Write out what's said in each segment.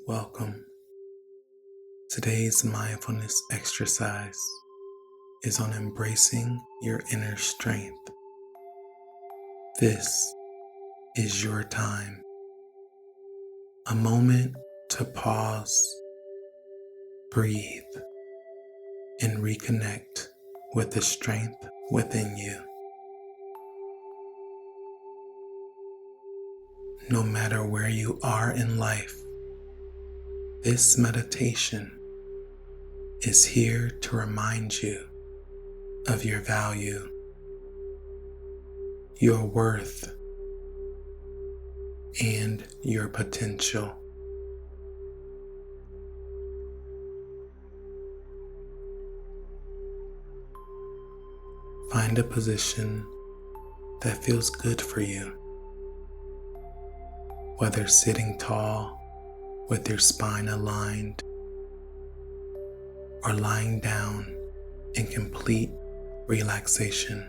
Welcome. Today's mindfulness exercise is on embracing your inner strength. This is your time, a moment to pause, breathe, and reconnect with the strength within you. No matter where you are in life, this meditation is here to remind you of your value, your worth, and your potential. Find a position that feels good for you, whether sitting tall with your spine aligned or lying down in complete relaxation.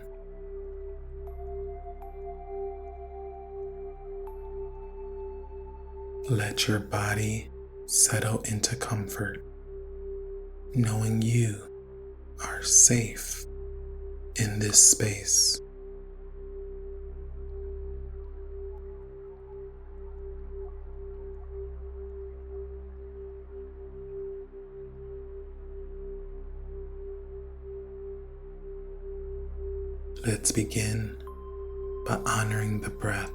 Let your body settle into comfort, knowing you are safe in this space. Let's begin by honoring the breath,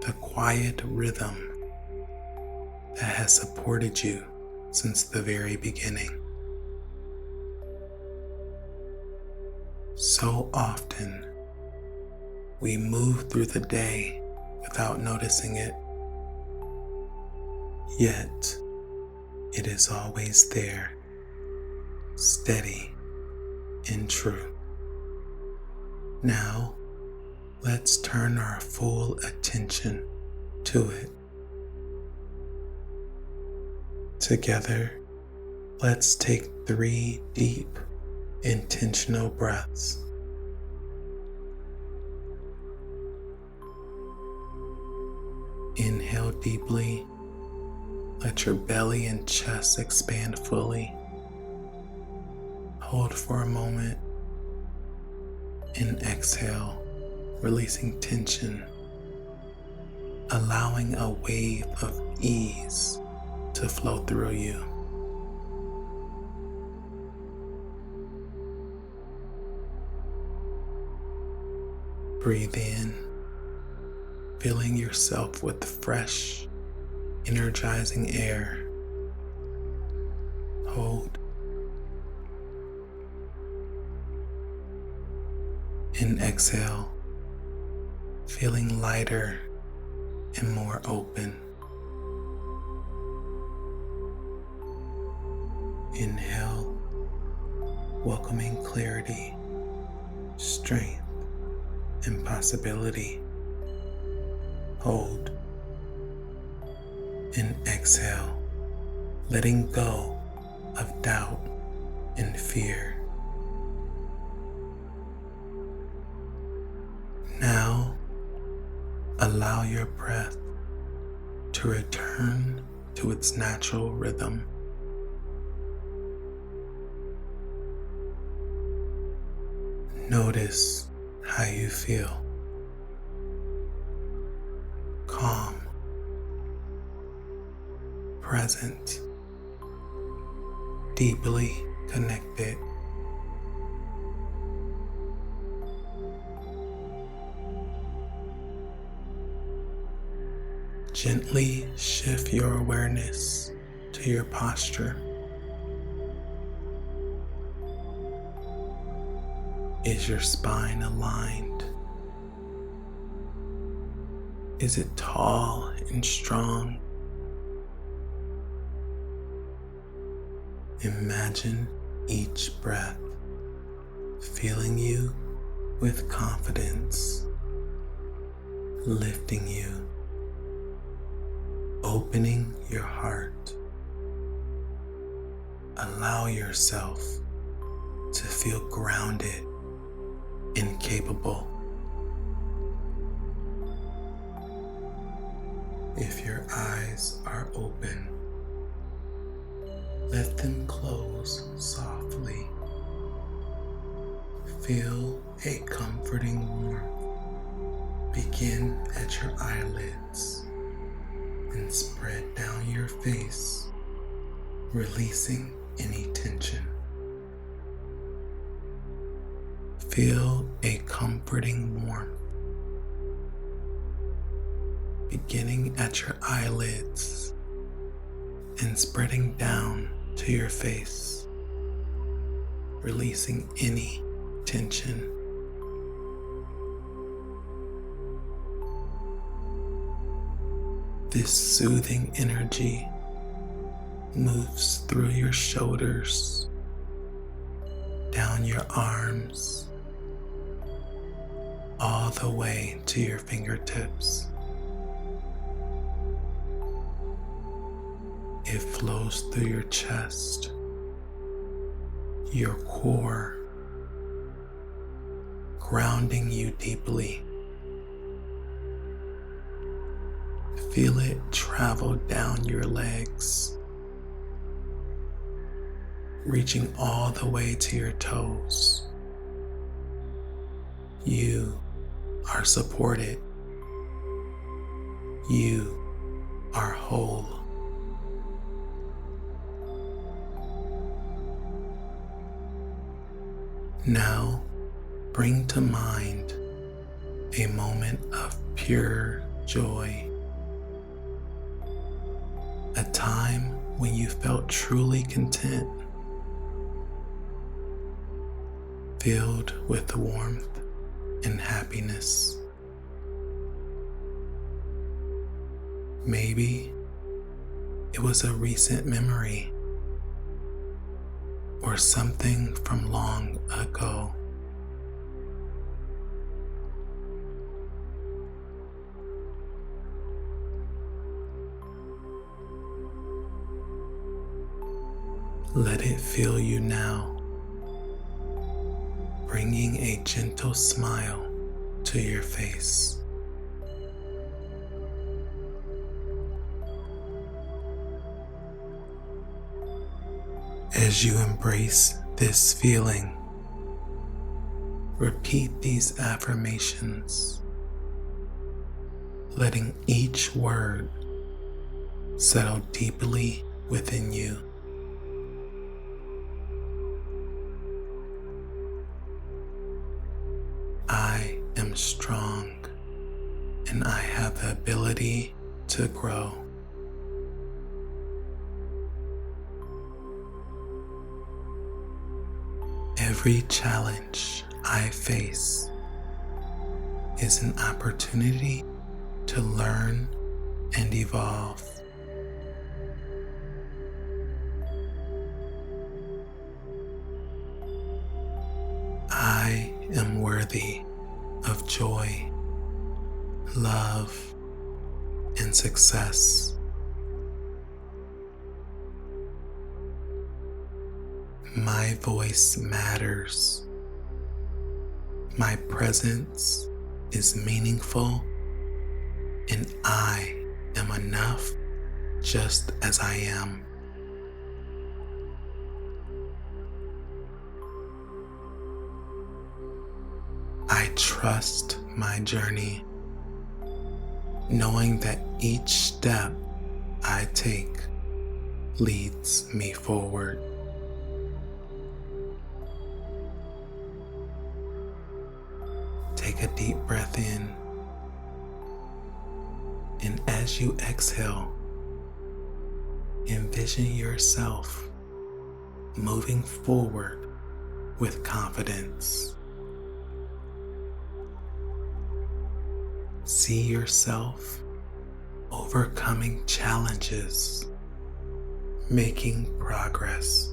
the quiet rhythm that has supported you since the very beginning. So often, we move through the day without noticing it, yet it is always there, steady and true. Now, let's turn our full attention to it. Together, let's take 3 deep, intentional breaths. Inhale deeply. Let your belly and chest expand fully. Hold for a moment and exhale, releasing tension, allowing a wave of ease to flow through you. Breathe in, filling yourself with fresh, energizing air. Hold and exhale, feeling lighter and more open. Inhale, welcoming clarity, strength, and possibility. Hold and exhale, letting go of doubt and fear. Now, allow your breath to return to its natural rhythm. Notice how you feel. Calm, present, deeply connected. Gently shift your awareness to your posture. Is your spine aligned? Is it tall and strong? Imagine each breath filling you with confidence, lifting you, opening your heart. Allow yourself to feel grounded and capable. If your eyes are open, let them close softly. Feel a comforting warmth begin at your eyelids and spread down your face, releasing any tension. Feel a comforting warmth beginning at your eyelids and spreading down to your face, releasing any tension. This soothing energy moves through your shoulders, down your arms, all the way to your fingertips. It flows through your chest, your core, grounding you deeply. Feel it travel down your legs, reaching all the way to your toes. You are supported. You are whole. Now, bring to mind a moment of pure joy, a time when you felt truly content, filled with warmth and happiness. Maybe it was a recent memory or something from long ago. Let it fill you now, bringing a gentle smile to your face. As you embrace this feeling, repeat these affirmations, letting each word settle deeply within you. I am strong and I have the ability to grow. Every challenge I face is an opportunity to learn and evolve. I am worthy of joy, love, and success. My voice matters. My presence is meaningful, and I am enough just as I am. I trust my journey, knowing that each step I take leads me forward. Take a deep breath in, and as you exhale, envision yourself moving forward with confidence. See yourself overcoming challenges, making progress,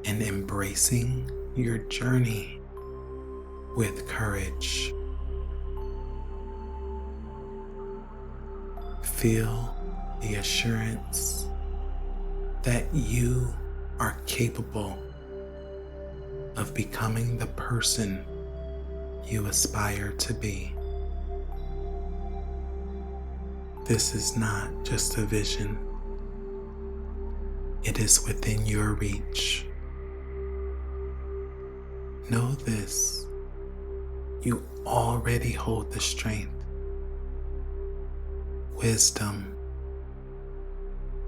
and embracing your journey with courage. Feel the assurance that you are capable of becoming the person you aspire to be. This is not just a vision. It is within your reach. Know this: you already hold the strength, wisdom,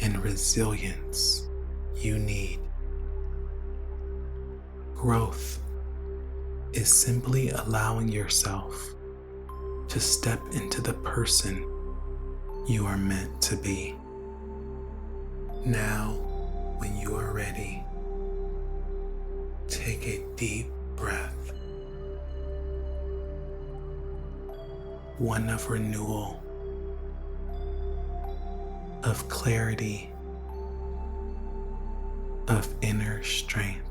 and resilience you need. Growth is simply allowing yourself to step into the person you are meant to be. Now, when you are ready, take a deep breath, one of renewal, of clarity, of inner strength.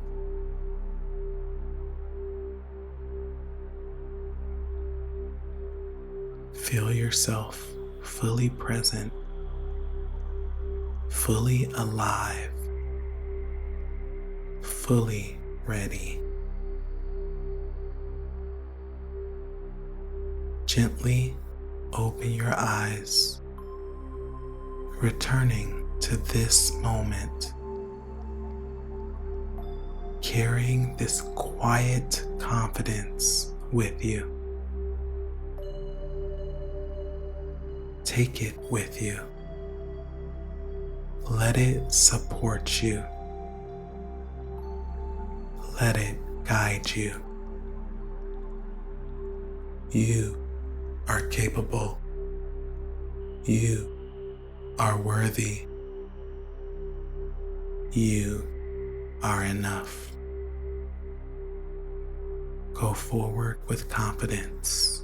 Feel yourself fully present, fully alive, fully ready. Gently open your eyes, returning to this moment, carrying this quiet confidence with you. Take it with you. Let it support you. Let it guide you. You are capable. You are worthy. You are enough. Go forward with confidence.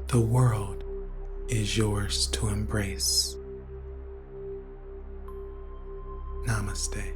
The world is yours to embrace. Namaste.